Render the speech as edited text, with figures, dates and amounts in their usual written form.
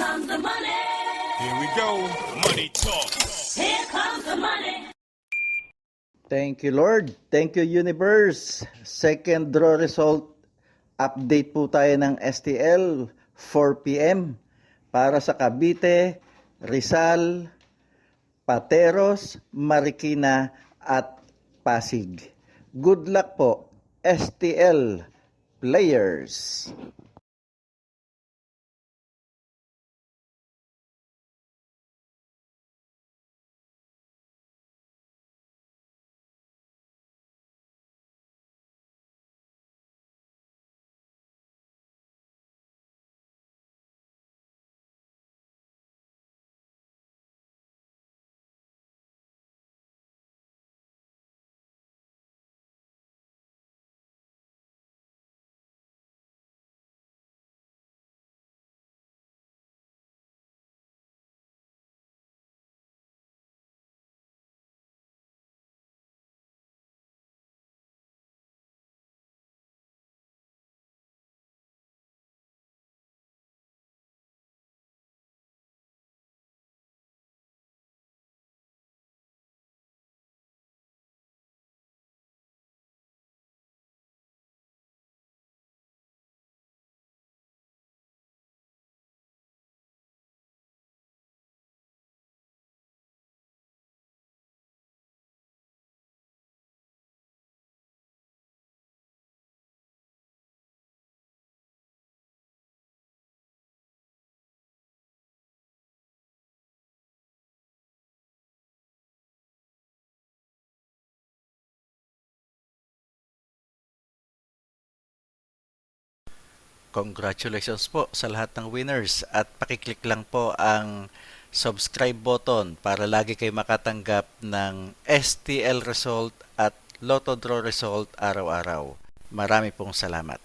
comes the money. Here we go. Money talk. Here comes the money. Thank you, Lord. Thank you, Universe. Second draw result update po tayo ng STL 4 p.m. para sa Cavite, Rizal, Pateros, Marikina at Pasig. Good luck po, STL players. Congratulations po sa lahat ng winners at pakiclick lang po ang subscribe button para lagi kayo makatanggap ng STL result at Lotto Draw result araw-araw. Marami pong salamat.